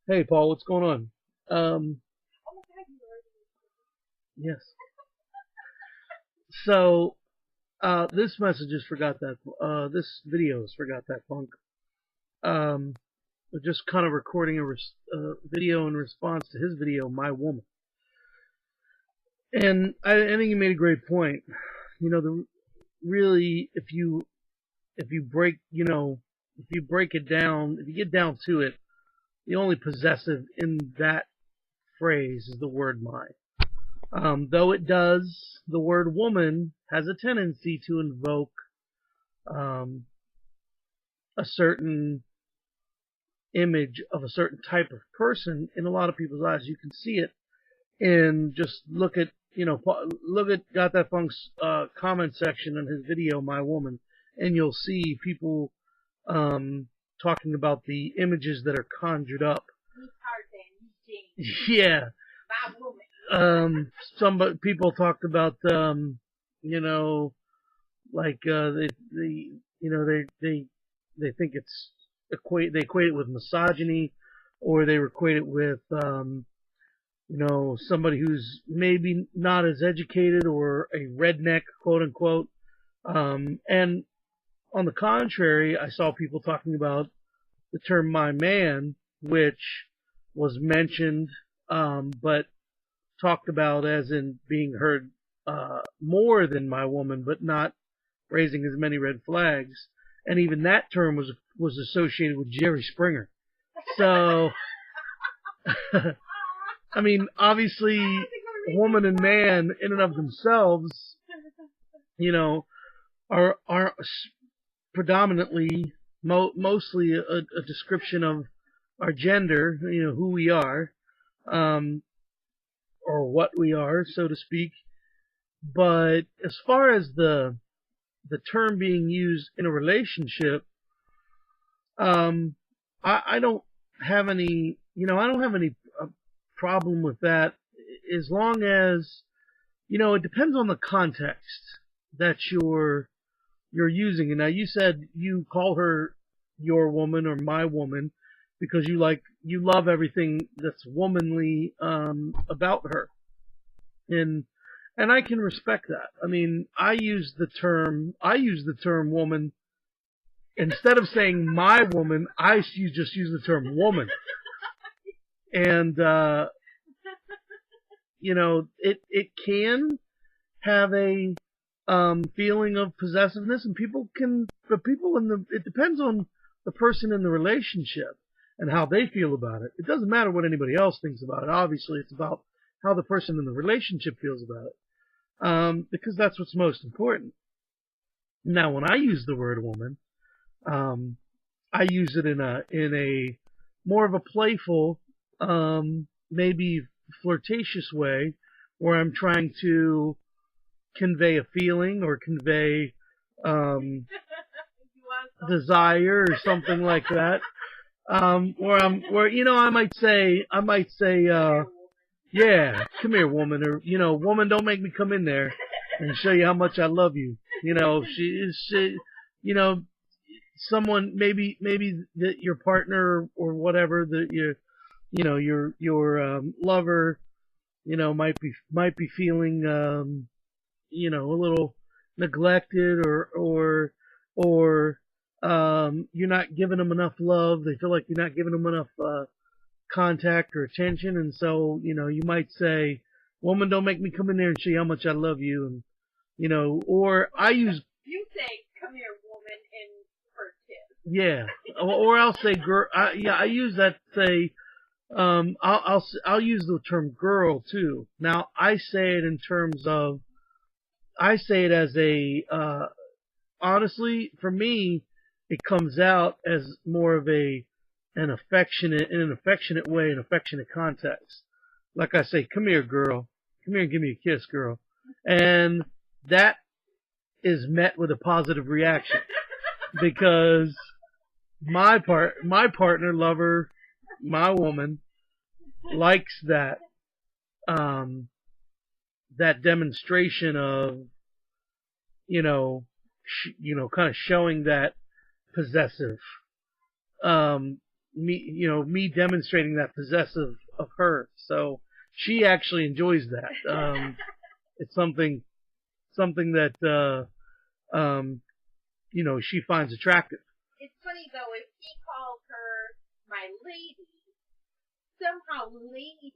Hey, Paul, what's going on? Um, yes. So, this messages forgot that. This videos forgot that funk. Um, we're just kind of recording a video in response to his video, "My Woman," and I think he made a great point. You know, the really, if you break, if you break it down, if you get down to it, the only possessive in that phrase is the word "my." Though it does, the word woman has a tendency to invoke um, a certain image of a certain type of person in a lot of people's eyes. You can see it in just look at, look at Got That Funk's comment section in his video, "My Woman," and you'll see people talking about the images that are conjured up. Yeah. Some people talked about, you know, like they think it's they equate it with misogyny, or they equate it with somebody who's maybe not as educated or a redneck, quote unquote. And on the contrary, I saw people talking about the term "my man," which was mentioned, but talked about as in being heard more than "my woman," but not raising as many red flags. And even that term was associated with Jerry Springer. So, I mean, obviously, woman and man, in and of themselves, you know, are predominantly, mostly a description of our gender, who we are, um, or what we are, so to speak. But as far as the term being used in a relationship, um, I don't have any, I don't have any problem with that, as long as, it depends on the context that you're using it. Now, you said you call her your woman or my woman because you love everything that's womanly about her, and I can respect that. I mean, I use the term woman. Instead of saying "my woman," just use the term "woman," and it can have a feeling of possessiveness, and it depends on the person in the relationship and how they feel about it. It doesn't matter what anybody else thinks about it. Obviously, it's about how the person in the relationship feels about it, because that's what's most important. Now, when I use the word "woman," um, I use it in a more of a playful, maybe flirtatious way, where I'm trying to convey a feeling or convey desire or something like that. I might say, yeah, come here, woman, or woman, don't make me come in there and show you how much I love you. You know, someone maybe your partner or whatever, that your lover, might be feeling a little neglected, or you're not giving them enough love. They feel like you're not giving them enough contact or attention, and so you might say, "Woman, don't make me come in there and show you how much I love you," and or I use yeah, or I'll say girl. I use that say. I'll use the term girl too. Now I say it in terms of, I say it as a honestly, for me, it comes out as more of in an affectionate way, an affectionate context. Like I say, "Come here, girl. Come here and give me a kiss, girl," and that is met with a positive reaction, because my partner, lover, my woman, likes um that demonstration of, kind of showing possessive. Me demonstrating that possessive of her. So she actually enjoys that. It's something that she finds attractive. It's funny though, if he called her my lady, somehow lady,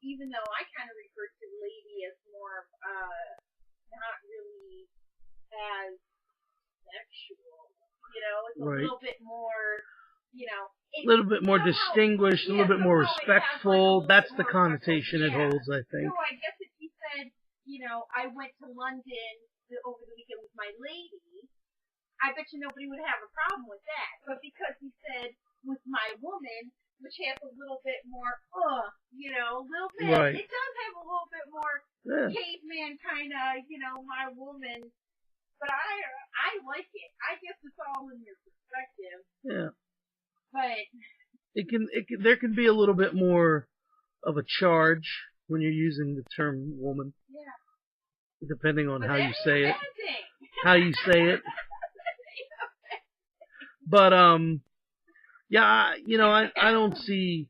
even though I kind of refer to lady as more of not really as sexual, it's right. a little bit more, a little bit more distinguished, a little bit more respectful. That's the connotation it holds, I think. So I guess if he said, I went to London over the weekend with my lady, I bet you nobody would have a problem with that. But because he said with my woman, which has a little bit more, a little bit, right. It does have a little bit more caveman kind of, my woman. But I like it. I guess it's all in your perspective. Yeah. But there can be a little bit more of a charge when you're using the term woman. Yeah. Depending on but how you say it. How you say it. But yeah, I don't see.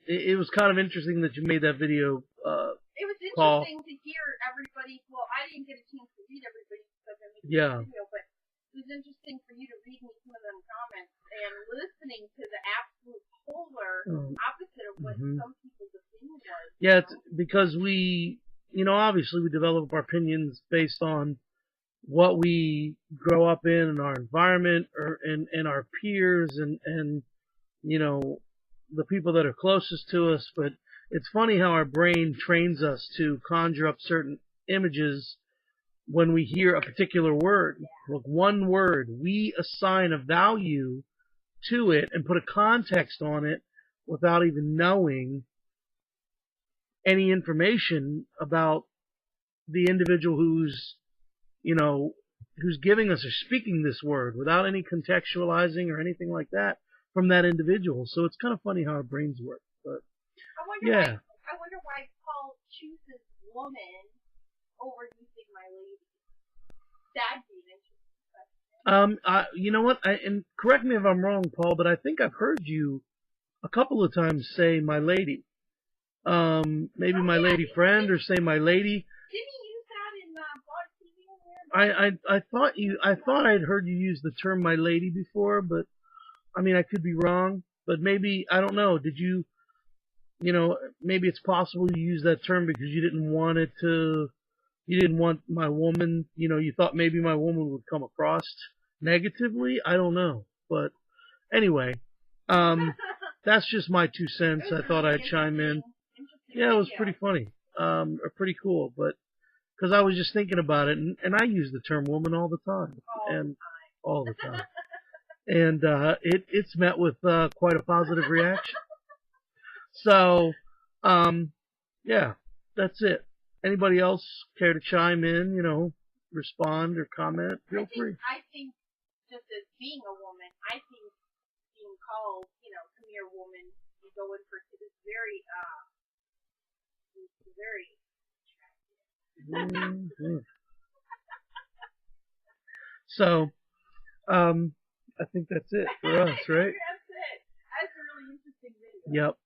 It was kind of interesting that you made that video. It was call. interesting to hear everybody. Well, I didn't get a chance to read everybody's stuff in the video, but it was interesting for you to read me some of them comments and listening to the absolute polar opposite of what some people's opinion was. Yeah, it's because we, obviously we develop our opinions based on what we grow up in our environment and our peers and the people that are closest to us. But it's funny how our brain trains us to conjure up certain images when we hear a particular word. Like one word, we assign a value to it and put a context on it without even knowing any information about the individual who's giving us or speaking this word, without any contextualizing or anything like that from that individual. So it's kind of funny how our brains work. But I wonder why Paul chooses woman over using my lady. That'd be an interesting question. You know what? And correct me if I'm wrong, Paul, but I think I've heard you a couple of times say my lady. Maybe my lady friend, or say my lady. Didn't he use that in Blog TV? I thought I'd heard you use the term my lady before, but I mean I could be wrong. But maybe, I don't know. Did you? Maybe it's possible you used that term because you didn't want my woman. You thought maybe my woman would come across negatively. I don't know, but anyway, that's just my 2 cents. I thought I'd chime in. Yeah, it was pretty funny, or pretty cool, but because I was just thinking about it, and I use the term woman all the time, and it's met with quite a positive reaction. So, yeah, that's it. Anybody else care to chime in? Respond or comment? Feel free. I think just as being a woman, I think being called, come here, woman, you go in for it is very attractive. So, I think that's it for us, right? That's it. That's a really interesting video. Yep.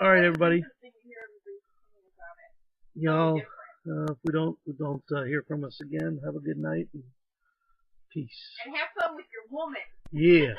All right, everybody. Interesting to hear everybody's opinion about it. Y'all, if we don't hear from us again, have a good night and peace. And have fun with your woman. Yeah.